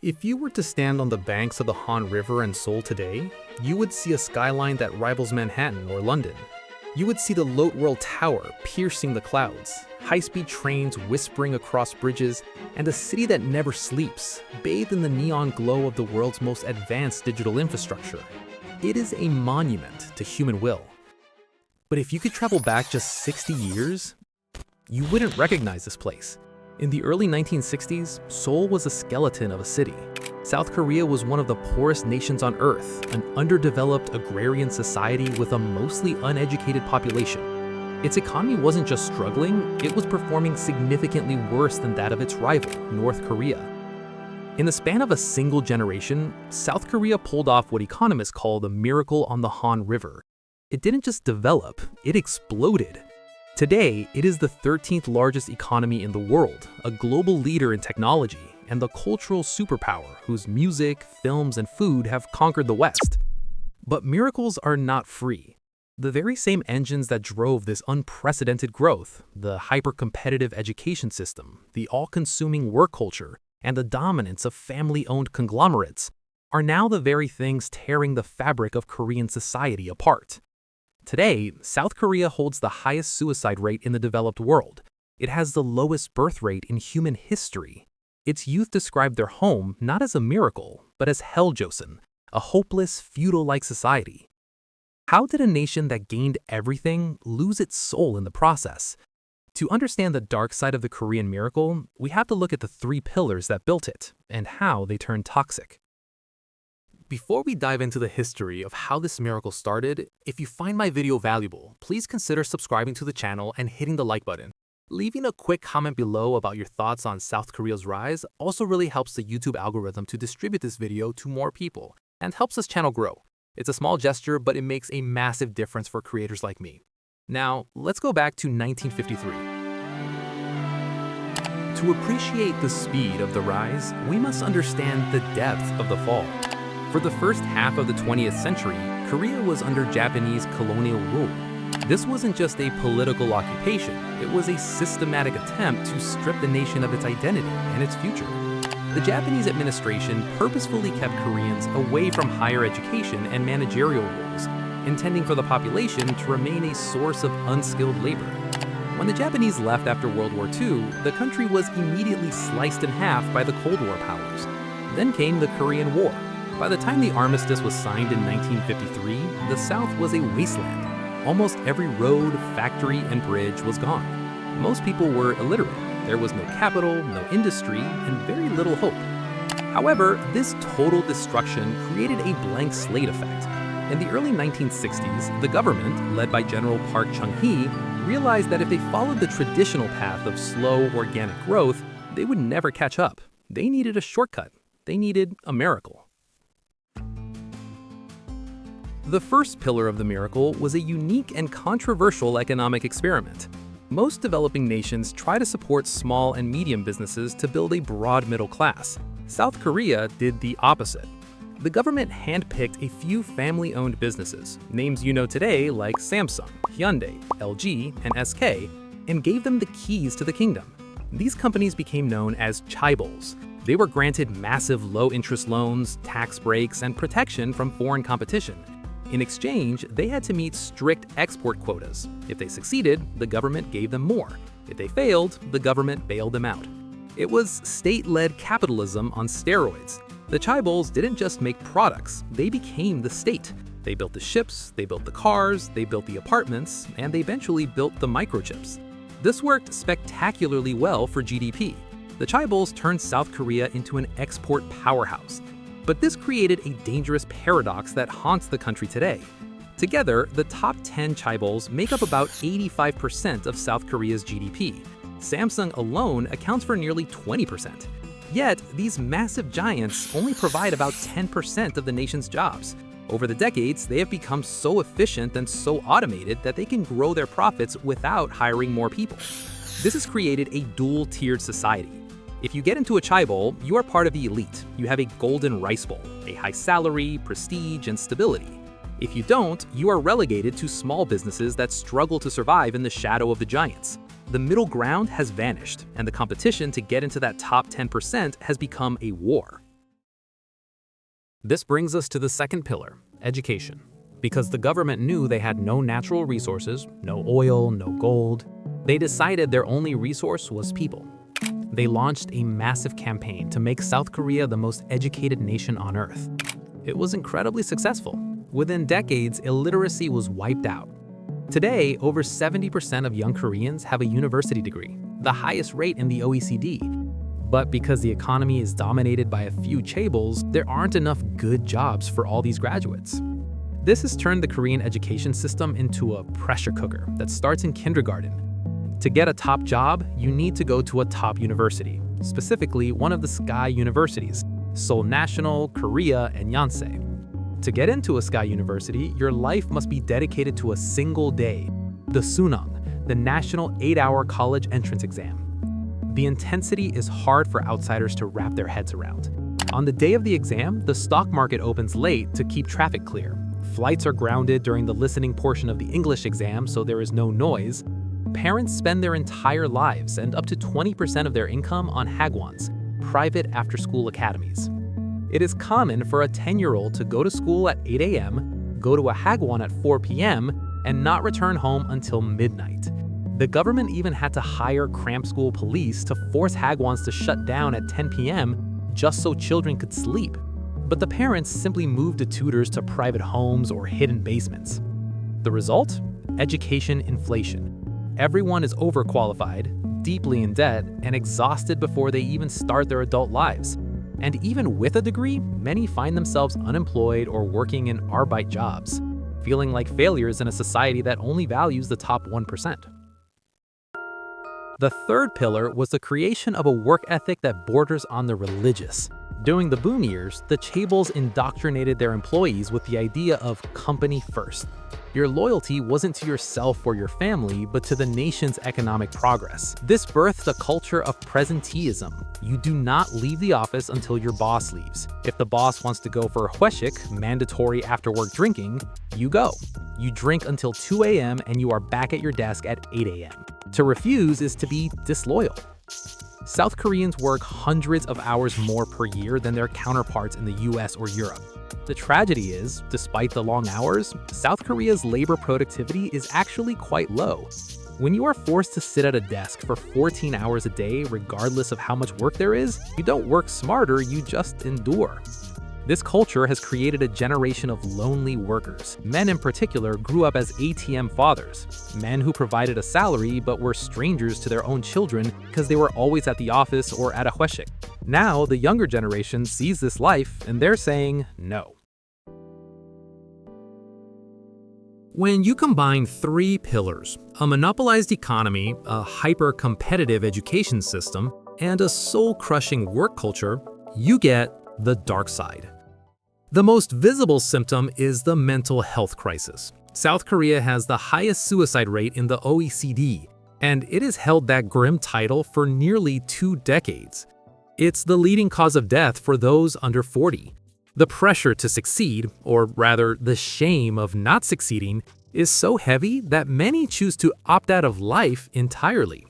If you were to stand on the banks of the Han River in Seoul today, you would see a skyline that rivals Manhattan or London. You would see the Lotte World Tower piercing the clouds, high-speed trains whispering across bridges, and a city that never sleeps, bathed in the neon glow of the world's most advanced digital infrastructure. It is a monument to human will. But if you could travel back just 60 years, you wouldn't recognize this place. In the early 1960s, Seoul was a skeleton of a city. South Korea was one of the poorest nations on Earth, an underdeveloped agrarian society with a mostly uneducated population. Its economy wasn't just struggling, it was performing significantly worse than that of its rival, North Korea. In the span of a single generation, South Korea pulled off what economists call the miracle on the Han River. It didn't just develop, it exploded. Today, it is the 13th largest economy in the world, a global leader in technology, and the cultural superpower whose music, films, and food have conquered the West. But miracles are not free. The very same engines that drove this unprecedented growth, the hyper-competitive education system, the all-consuming work culture, and the dominance of family-owned conglomerates, are now the very things tearing the fabric of Korean society apart. Today, South Korea holds the highest suicide rate in the developed world. It has the lowest birth rate in human history. Its youth describe their home not as a miracle, but as hell Joseon, a hopeless, feudal-like society. How did a nation that gained everything lose its soul in the process? To understand the dark side of the Korean miracle, we have to look at the three pillars that built it and how they turned toxic. Before we dive into the history of how this miracle started, if you find my video valuable, please consider subscribing to the channel and hitting the like button. Leaving a quick comment below about your thoughts on South Korea's rise also really helps the YouTube algorithm to distribute this video to more people and helps this channel grow. It's a small gesture, but it makes a massive difference for creators like me. Now, let's go back to 1953. To appreciate the speed of the rise, we must understand the depth of the fall. For the first half of the 20th century, Korea was under Japanese colonial rule. This wasn't just a political occupation, it was a systematic attempt to strip the nation of its identity and its future. The Japanese administration purposefully kept Koreans away from higher education and managerial roles, intending for the population to remain a source of unskilled labor. When the Japanese left after World War II, the country was immediately sliced in half by the Cold War powers. Then came the Korean War. By the time the armistice was signed in 1953, the South was a wasteland. Almost every road, factory, and bridge was gone. Most people were illiterate. There was no capital, no industry, and very little hope. However, this total destruction created a blank slate effect. In the early 1960s, the government, led by General Park Chung-hee, realized that if they followed the traditional path of slow, organic growth, they would never catch up. They needed a shortcut. They needed a miracle. The first pillar of the miracle was a unique and controversial economic experiment. Most developing nations try to support small and medium businesses to build a broad middle class. South Korea did the opposite. The government handpicked a few family-owned businesses, names you know today like Samsung, Hyundai, LG, and SK, and gave them the keys to the kingdom. These companies became known as Chaebols. They were granted massive low-interest loans, tax breaks, and protection from foreign competition. In exchange, they had to meet strict export quotas. If they succeeded, the government gave them more. If they failed, the government bailed them out. It was state-led capitalism on steroids. The Chaebols didn't just make products, they became the state. They built the ships, they built the cars, they built the apartments, and they eventually built the microchips. This worked spectacularly well for GDP. The Chaebols turned South Korea into an export powerhouse. But this created a dangerous paradox that haunts the country today. Together, the top 10 Chaebols make up about 85% of South Korea's GDP. Samsung alone accounts for nearly 20%. Yet, these massive giants only provide about 10% of the nation's jobs. Over the decades, they have become so efficient and so automated that they can grow their profits without hiring more people. This has created a dual-tiered society. If you get into a Chaebol, you are part of the elite. You have a golden rice bowl, a high salary, prestige, and stability. If you don't, you are relegated to small businesses that struggle to survive in the shadow of the giants. The middle ground has vanished, and the competition to get into that top 10% has become a war. This brings us to the second pillar, education. Because the government knew they had no natural resources, no oil, no gold, they decided their only resource was people. They launched a massive campaign to make South Korea the most educated nation on Earth. It was incredibly successful. Within decades, illiteracy was wiped out. Today, over 70% of young Koreans have a university degree, the highest rate in the OECD. But because the economy is dominated by a few chaebols, there aren't enough good jobs for all these graduates. This has turned the Korean education system into a pressure cooker that starts in kindergarten. To get a top job, you need to go to a top university, specifically one of the Sky universities, Seoul National, Korea, and Yonsei. To get into a Sky University, your life must be dedicated to a single day, the Sunung, the National 8-Hour College Entrance Exam. The intensity is hard for outsiders to wrap their heads around. On the day of the exam, the stock market opens late to keep traffic clear. Flights are grounded during the listening portion of the English exam, so there is no noise. Parents spend their entire lives and up to 20% of their income on hagwons, private after-school academies. It is common for a 10-year-old to go to school at 8 a.m., go to a hagwon at 4 p.m., and not return home until midnight. The government even had to hire cram school police to force hagwons to shut down at 10 p.m. just so children could sleep. But the parents simply moved the tutors to private homes or hidden basements. The result? Education inflation. Everyone is overqualified, deeply in debt, and exhausted before they even start their adult lives. And even with a degree, many find themselves unemployed or working in arbeit jobs, feeling like failures in a society that only values the top 1%. The third pillar was the creation of a work ethic that borders on the religious. During the boom years, the chaebols indoctrinated their employees with the idea of company first. Your loyalty wasn't to yourself or your family, but to the nation's economic progress. This birthed a culture of presenteeism. You do not leave the office until your boss leaves. If the boss wants to go for a hweshik, mandatory after-work drinking, you go. You drink until 2 a.m. and you are back at your desk at 8 a.m. To refuse is to be disloyal. South Koreans work hundreds of hours more per year than their counterparts in the US or Europe. The tragedy is, despite the long hours, South Korea's labor productivity is actually quite low. When you are forced to sit at a desk for 14 hours a day, regardless of how much work there is, you don't work smarter, you just endure. This culture has created a generation of lonely workers. Men in particular grew up as ATM fathers, men who provided a salary but were strangers to their own children because they were always at the office or at a hweshik. Now, the younger generation sees this life and they're saying no. When you combine three pillars, a monopolized economy, a hyper-competitive education system, and a soul-crushing work culture, you get the dark side. The most visible symptom is the mental health crisis. South Korea has the highest suicide rate in the OECD, and it has held that grim title for nearly 2 decades. It's the leading cause of death for those under 40. The pressure to succeed, or rather the shame of not succeeding, is so heavy that many choose to opt out of life entirely.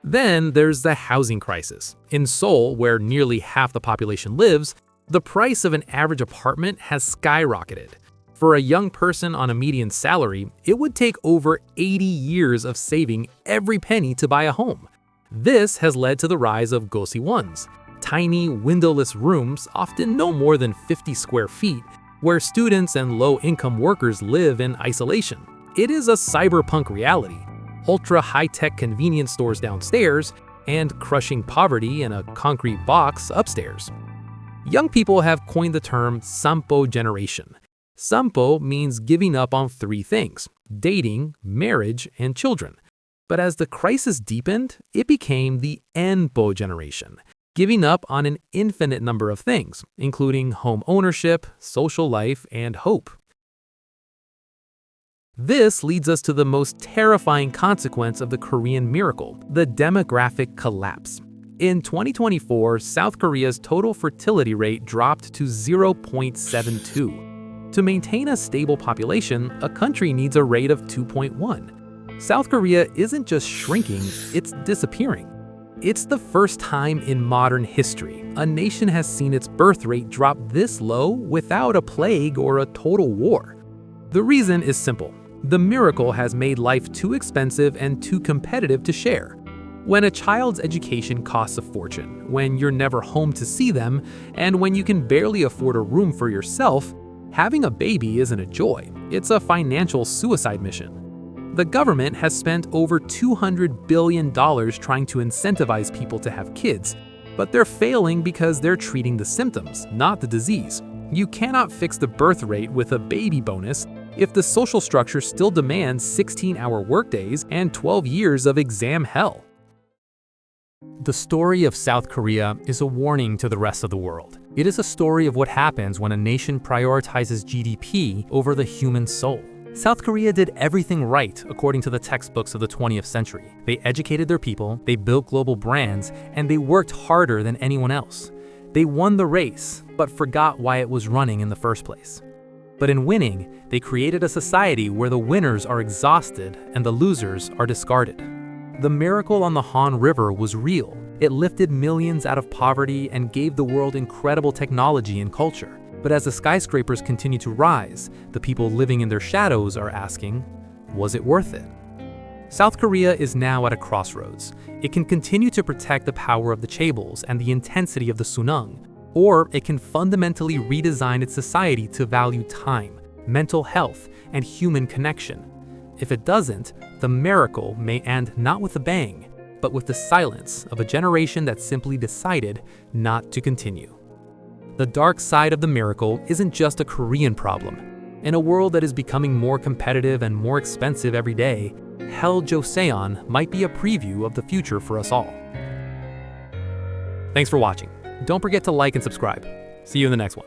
Then there's the housing crisis. In Seoul, where nearly half the population lives, the price of an average apartment has skyrocketed. For a young person on a median salary, it would take over 80 years of saving every penny to buy a home. This has led to the rise of gosiwons, tiny, windowless rooms, often no more than 50 square feet, where students and low-income workers live in isolation. It is a cyberpunk reality. Ultra-high-tech convenience stores downstairs, and crushing poverty in a concrete box upstairs. Young people have coined the term sampo generation. Sampo means giving up on 3 things: dating, marriage, and children. But as the crisis deepened, it became the enpo generation, giving up on an infinite number of things, including home ownership, social life, and hope. This leads us to the most terrifying consequence of the Korean miracle, the demographic collapse. In 2024, South Korea's total fertility rate dropped to 0.72. To maintain a stable population, a country needs a rate of 2.1. South Korea isn't just shrinking, it's disappearing. It's the first time in modern history a nation has seen its birth rate drop this low without a plague or a total war. The reason is simple. The miracle has made life too expensive and too competitive to share. When a child's education costs a fortune, when you're never home to see them, and when you can barely afford a room for yourself, having a baby isn't a joy. It's a financial suicide mission. The government has spent over $200 billion trying to incentivize people to have kids, but they're failing because they're treating the symptoms, not the disease. You cannot fix the birth rate with a baby bonus if the social structure still demands 16-hour workdays and 12 years of exam hell. The story of South Korea is a warning to the rest of the world. It is a story of what happens when a nation prioritizes GDP over the human soul. South Korea did everything right according to the textbooks of the 20th century. They educated their people, they built global brands, and they worked harder than anyone else. They won the race, but forgot why it was running in the first place. But in winning, they created a society where the winners are exhausted and the losers are discarded. The miracle on the Han River was real. It lifted millions out of poverty and gave the world incredible technology and culture. But as the skyscrapers continue to rise, the people living in their shadows are asking, was it worth it? South Korea is now at a crossroads. It can continue to protect the power of the chaebols and the intensity of the sunung, or it can fundamentally redesign its society to value time, mental health, and human connection. If it doesn't, the miracle may end not with a bang, but with the silence of a generation that simply decided not to continue. The dark side of the miracle isn't just a Korean problem. In a world that is becoming more competitive and more expensive every day, Hell Joseon might be a preview of the future for us all. Thanks for watching. Don't forget to like and subscribe. See you in the next one.